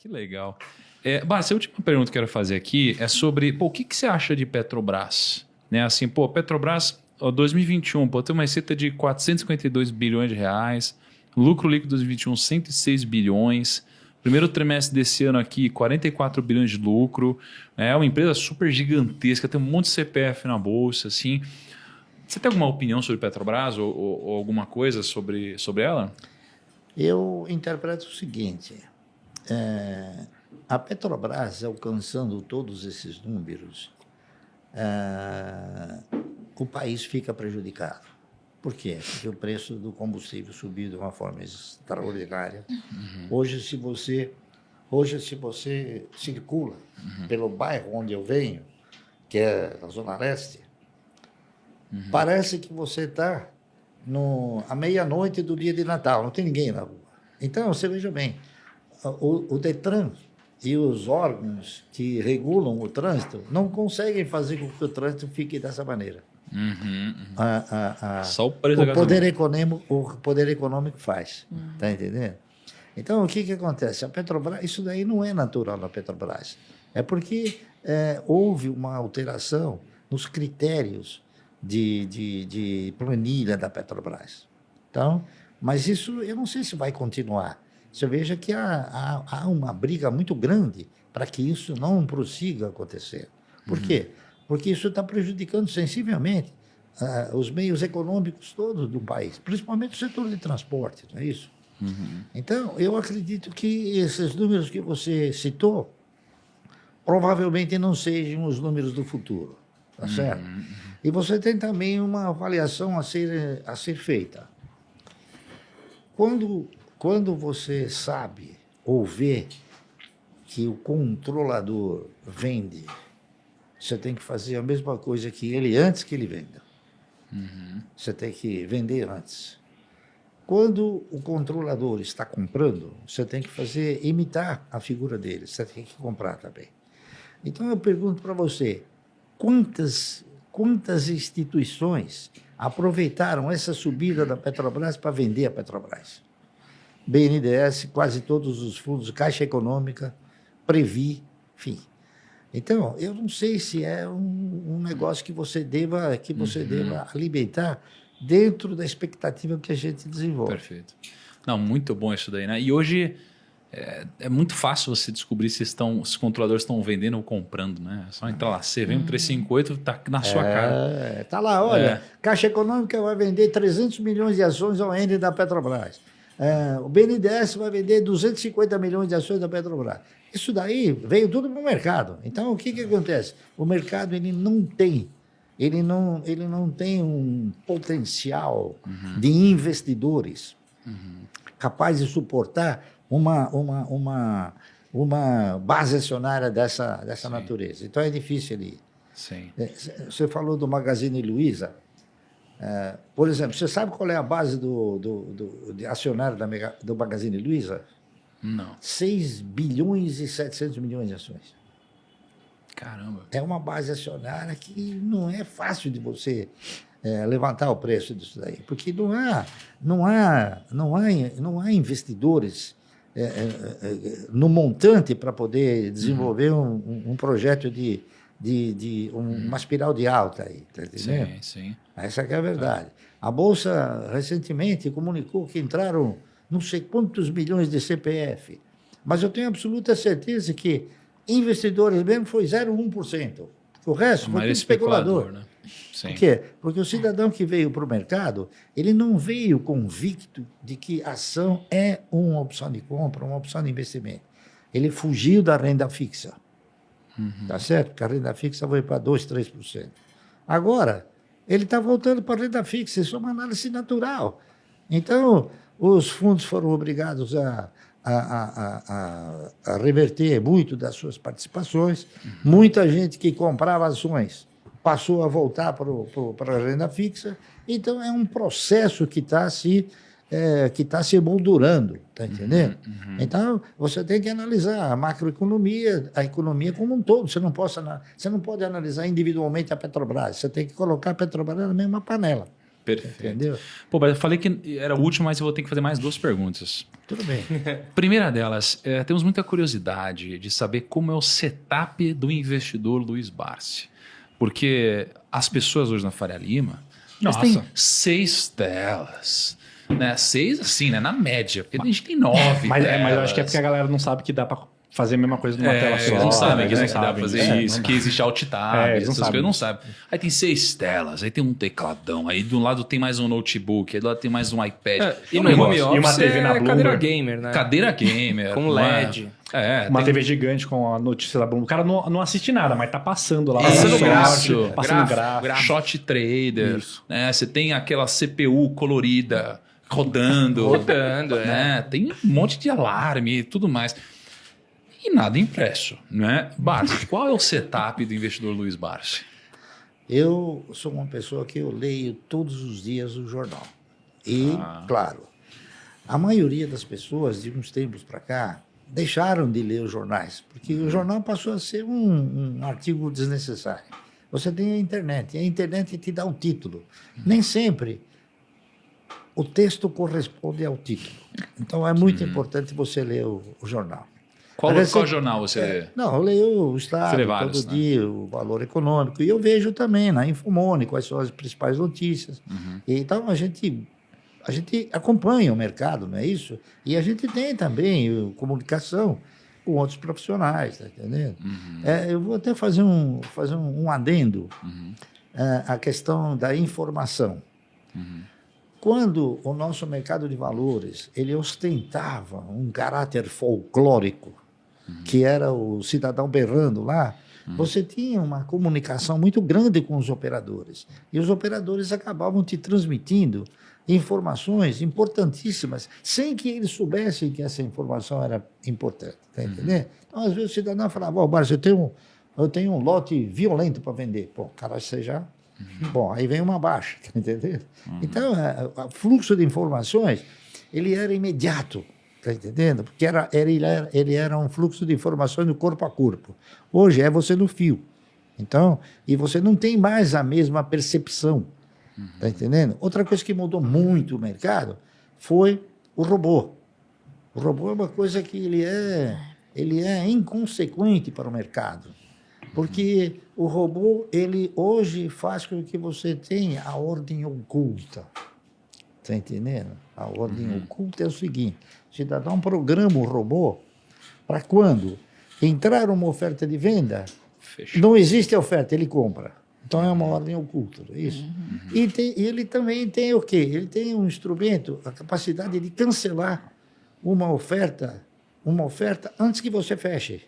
que legal. Bárcia, a última pergunta que eu quero fazer aqui é sobre o que você acha de Petrobras? Né? Assim, Petrobras, 2021, tem uma receita de 452 bilhões de reais, lucro líquido de 2021, 106 bilhões, primeiro trimestre desse ano aqui, 44 bilhões de lucro, é uma empresa super gigantesca, tem um monte de CPF na bolsa, assim. Você tem alguma opinião sobre Petrobras ou alguma coisa sobre ela? Eu interpreto o seguinte, a Petrobras, alcançando todos esses números, o país fica prejudicado. Por quê? Porque o preço do combustível subiu de uma forma extraordinária. Hoje, se você circula pelo bairro onde eu venho, que é na Zona Leste, parece que você está à meia-noite do dia de Natal, não tem ninguém na rua. Então, você veja bem, o Detran e os órgãos que regulam o trânsito não conseguem fazer com que o trânsito fique dessa maneira. Só o preço da o poder econômico faz, tá entendendo? Então, o que acontece? A Petrobras, isso daí não é natural na Petrobras. É porque houve uma alteração nos critérios de planilha da Petrobras. Então, mas isso eu não sei se vai continuar. Você veja que há uma briga muito grande para que isso não prossiga acontecer. Por quê? Porque isso está prejudicando sensivelmente os meios econômicos todos do país, principalmente o setor de transporte, não é isso? Então, eu acredito que esses números que você citou provavelmente não sejam os números do futuro, tá certo? E você tem também uma avaliação a ser feita. Quando você sabe ou vê que o controlador vende, você tem que fazer a mesma coisa que ele antes que ele venda. Você tem que vender antes. Quando o controlador está comprando, você tem que imitar a figura dele, você tem que comprar também. Então, eu pergunto para você, quantas instituições aproveitaram essa subida da Petrobras para vender a Petrobras? BNDES, quase todos os fundos, Caixa Econômica, Previ, enfim. Então, eu não sei se é um negócio que você deva alimentar dentro da expectativa que a gente desenvolve. Perfeito. Não, muito bom isso daí, né? E hoje é muito fácil você descobrir se os controladores estão vendendo ou comprando, né? É só entrar lá, você vem um 358, tá na sua cara. Tá lá, olha, Caixa Econômica vai vender 300 milhões de ações ao Ende da Petrobras. O BNDES vai vender 250 milhões de ações da Petrobras. Isso daí veio tudo para o mercado. Então, o que acontece? O mercado ele não tem um potencial de investidores capaz de suportar uma base acionária dessa natureza. Então, é difícil ali. Sim. Você falou do Magazine Luiza. Por exemplo, você sabe qual é a base de acionário do Magazine Luiza? Não. 6 bilhões e 700 milhões de ações. Caramba. É uma base acionária que não é fácil de você levantar o preço disso daí, porque não há investidores no montante para poder desenvolver um projeto de uma espiral de alta aí, tá entendendo? Sim. Essa que é a verdade. A Bolsa recentemente comunicou que entraram não sei quantos milhões de CPF, mas eu tenho absoluta certeza que investidores mesmo foi 0,1%. O resto foi tudo especulador. Né? Sim. Por quê? Porque o cidadão que veio para o mercado, ele não veio convicto de que ação é uma opção de compra, uma opção de investimento. Ele fugiu da renda fixa. Tá certo? Porque a renda fixa foi para 2%, 3%. Agora, ele está voltando para a renda fixa. Isso é uma análise natural. Então, os fundos foram obrigados a reverter muito das suas participações. Muita gente que comprava ações passou a voltar para a renda fixa. Então, é um processo que está se emoldurando, tá entendendo? Então, você tem que analisar a macroeconomia, a economia como um todo. Você não pode analisar individualmente a Petrobras. Você tem que colocar a Petrobras na mesma panela. Perfeito. Entendeu? Pô, mas eu falei que era o último, mas eu vou ter que fazer mais 2 perguntas. Tudo bem. Primeira delas, temos muita curiosidade de saber como é o setup do investidor Luiz Barsi. Porque as pessoas hoje na Faria Lima, elas Nossa. têm 6 telas. Né? 6 assim, né? Na média. Porque a gente tem 9 Mas telas. eu acho que é porque a galera não sabe que dá pra fazer a mesma coisa numa tela só. Eles não sabem que eles dá pra fazer isso, que existe alt tab, eles não essas sabem coisas não isso. sabem. Aí tem 6 telas, aí tem um tecladão, aí de um lado tem mais um notebook, aí do lado tem mais um iPad. E Um no home negócio. office E uma TV na é cadeira Bloomberg. gamer, né? Cadeira gamer. Com não é? LED. Uma tem TV gigante com a notícia da Bloomberg. O cara não assiste nada, mas tá passando lá. Passando sorte, gráfico. Passando Gráfico. gráfico. Shot trader, Isso. né? Você tem aquela CPU colorida rodando. Rodando, né? Tem um monte de alarme e tudo mais. E nada impresso, né? Barsi, qual é o setup do investidor Luiz Barsi? Eu sou uma pessoa que eu leio todos os dias o jornal. E, claro, a maioria das pessoas, de uns tempos para cá, deixaram de ler os jornais, porque o jornal passou a ser um artigo desnecessário. Você tem a internet, e a internet te dá o título. Nem sempre o texto corresponde ao título. Então, é muito importante você ler o jornal. Qual Às vezes jornal você lê? Não, eu leio o Você Estado lê vários, todo né? dia, o Valor Econômico. E eu vejo também na Infomone quais são as principais notícias. E então, a gente acompanha o mercado, não é isso? E a gente tem também comunicação com outros profissionais, tá entendendo? Eu vou até fazer um adendo à questão da informação. Quando o nosso mercado de valores ele ostentava um caráter folclórico, que era o cidadão berrando lá, você tinha uma comunicação muito grande com os operadores. E os operadores acabavam te transmitindo informações importantíssimas, sem que eles soubessem que essa informação era importante. Tá entendendo? Então, às vezes, o cidadão falava, Barsi, eu tenho um lote violento para vender. Pô, cara, você já... Bom, aí vem uma baixa, tá entendendo? Então, o fluxo de informações, ele era imediato, tá entendendo? Porque ele era um fluxo de informações do corpo a corpo. Hoje é você no fio. Então, e você não tem mais a mesma percepção, tá entendendo? Outra coisa que mudou muito o mercado foi o robô. O robô é uma coisa que ele é inconsequente para o mercado. Porque o robô, ele hoje faz com que você tenha a ordem oculta. Está entendendo? A ordem oculta é o seguinte: o cidadão programa o robô para quando entrar uma oferta de venda, Fechou. não existe oferta, ele compra. Então é uma ordem oculta, é isso? E ele também tem o quê? Ele tem um instrumento, a capacidade de cancelar uma oferta antes que você feche.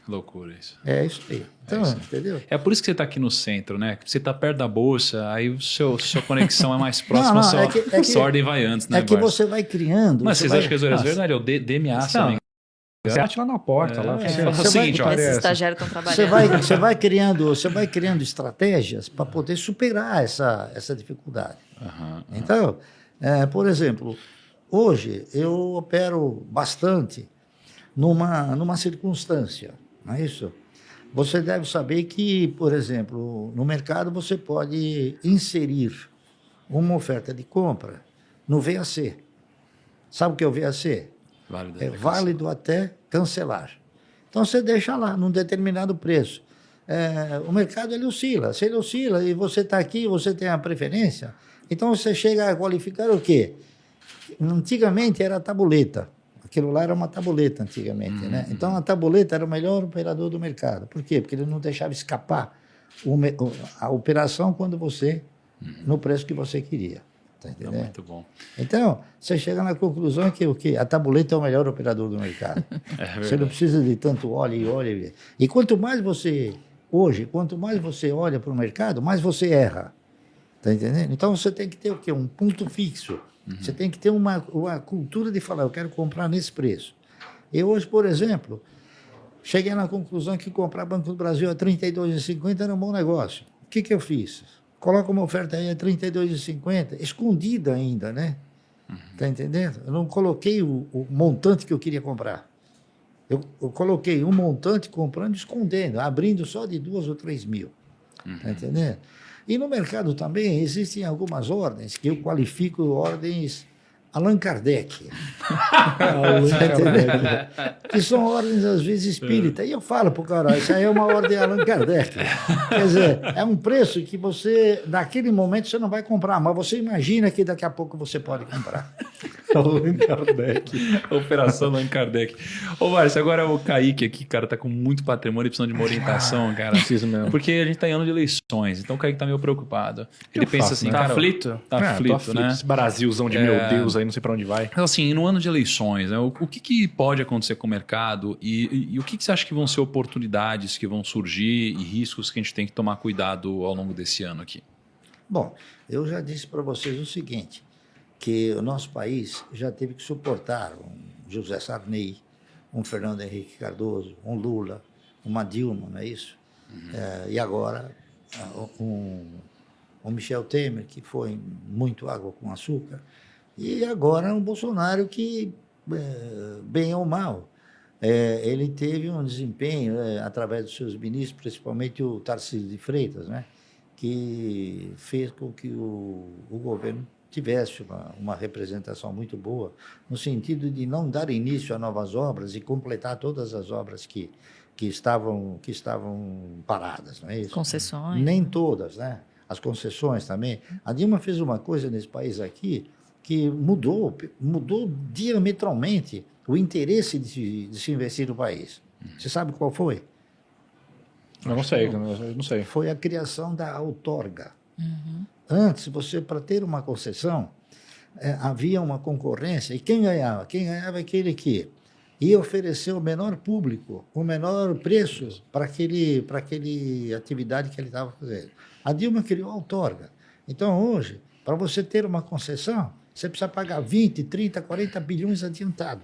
Loucura isso. É isso aí. Então, entendeu? É por isso que você está aqui no centro, né? Você está perto da bolsa, aí sua conexão é mais próxima, sua ordem vai antes, né, É que Barsi? você vai criando. Mas vocês acham que vai... as horas verdade? É o DMA também. Você bate lá na porta. Lá, É, você- fala o seguinte, ó. Esses estagiários estão trabalhando. Você vai criando estratégias para poder superar essa dificuldade. Então, por exemplo, hoje eu opero bastante numa circunstância, não é isso? Você deve saber que, por exemplo, no mercado você pode inserir uma oferta de compra no VAC. Sabe o que é o VAC? É válido até cancelar. Então, você deixa lá, num determinado preço. O mercado, ele oscila. Se ele oscila e você está aqui, você tem a preferência, então você chega a qualificar o quê? Antigamente era a tabuleta. Aquilo lá era uma tabuleta antigamente, né? Então, a tabuleta era o melhor operador do mercado. Por quê? Porque ele não deixava escapar a operação quando você, no preço que você queria. Tá entendendo? Muito bom. Então, você chega na conclusão que o quê? A tabuleta é o melhor operador do mercado. Você não precisa de tanto olha. E quanto mais você olha para o mercado, mais você erra. Tá entendendo? Então, você tem que ter o quê? Um ponto fixo. Você tem que ter uma cultura de falar, eu quero comprar nesse preço. Eu hoje, por exemplo, cheguei na conclusão que comprar Banco do Brasil a R$ 32,50 era um bom negócio. O que eu fiz? Coloca uma oferta aí a R$ 32,50, escondida ainda, né? Tá entendendo? Eu não coloquei o montante que eu queria comprar. Eu coloquei um montante comprando e escondendo, abrindo só de 2 ou 3 mil. Tá entendendo? E no mercado também existem algumas ordens que eu qualifico ordens Allan Kardec. Você entendeu? Que são ordens, às vezes, espíritas. E eu falo para o cara, isso aí é uma ordem Allan Kardec. Quer dizer, é um preço que você, naquele momento, você não vai comprar, mas você imagina que daqui a pouco você pode comprar. Allan Kardec. Operação Allan Kardec. Ô, Márcio, agora o Kaique aqui, cara, tá com muito patrimônio e precisando de uma orientação, cara. Preciso mesmo. Porque a gente tá em ano de eleições, então o Kaique tá meio preocupado. Ele pensa assim, Tá cara... aflito? Tá Tô aflito, né? Esse Brasilzão de meu Deus aí, não sei pra onde vai. Então, assim, no ano de eleições, né, o que pode acontecer com o mercado e o que você acha que vão ser oportunidades que vão surgir e riscos que a gente tem que tomar cuidado ao longo desse ano aqui? Bom, eu já disse para vocês o seguinte, que o nosso país já teve que suportar um José Sarney, um Fernando Henrique Cardoso, um Lula, uma Dilma, não é isso? E agora um Michel Temer, que foi muito água com açúcar, e agora um Bolsonaro que, bem ou mal, ele teve um desempenho através dos seus ministros, principalmente o Tarcísio de Freitas, né, que fez com que o governo tivesse uma representação muito boa, no sentido de não dar início a novas obras e completar todas as obras que estavam paradas, não é isso? Concessões. Nem todas, né? As concessões também. A Dilma fez uma coisa nesse país aqui que mudou diametralmente o interesse de se investir no país. Você sabe qual foi? Eu não sei. Foi a criação da outorga. Antes, para ter uma concessão, havia uma concorrência, e quem ganhava? Quem ganhava é aquele que ia oferecer o menor público, o menor preço para aquele atividade que ele estava fazendo. A Dilma criou a outorga. Então, hoje, para você ter uma concessão, você precisa pagar 20, 30, 40 bilhões adiantado.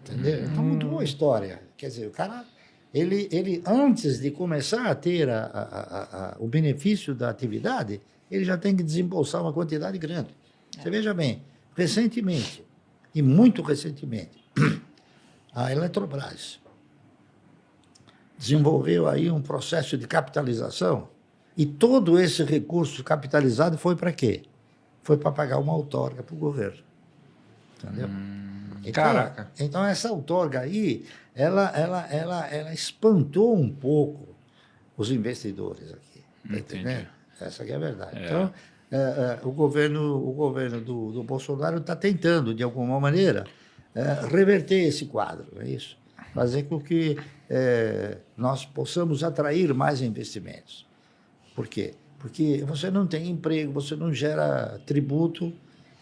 Entendeu? Então, mudou a história. Quer dizer, o cara... Ele, antes de começar a ter o benefício da atividade, ele já tem que desembolsar uma quantidade grande. Você veja bem, recentemente, e muito recentemente, a Eletrobras desenvolveu aí um processo de capitalização e todo esse recurso capitalizado foi para quê? Foi para pagar uma outorga para o governo. Entendeu? Caraca. Então, essa outorga aí, ela espantou um pouco os investidores aqui. Tá entendendo? Essa que é a verdade. Então, o governo do Bolsonaro está tentando, de alguma maneira, reverter esse quadro, é isso? Fazer com que nós possamos atrair mais investimentos. Por quê? Porque você não tem emprego, você não gera tributo,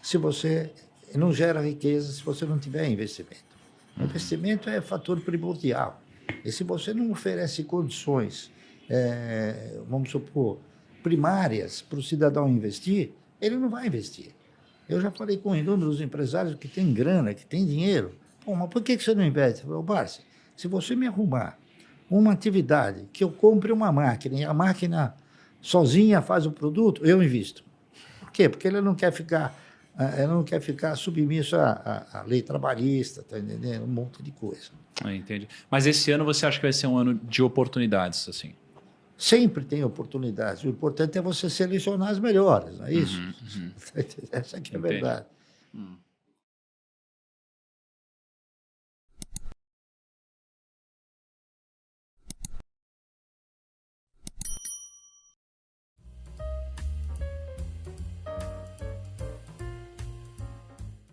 se você não gera riqueza se você não tiver investimento. O investimento é fator primordial. E se você não oferece condições, vamos supor, primárias para o cidadão investir, ele não vai investir. Eu já falei com inúmeros empresários que têm grana, que têm dinheiro. Pô, mas por que você não investe? Eu falei, Barça, se você me arrumar uma atividade que eu compre uma máquina e a máquina sozinha faz o produto, eu invisto. Por quê? Porque ele não quer ficar submisso à lei trabalhista, tá entendendo? Um monte de coisa. Entendi. Mas esse ano você acha que vai ser um ano de oportunidades, assim? Sempre tem oportunidades. O importante é você selecionar as melhores, não é isso? Essa aqui é a verdade.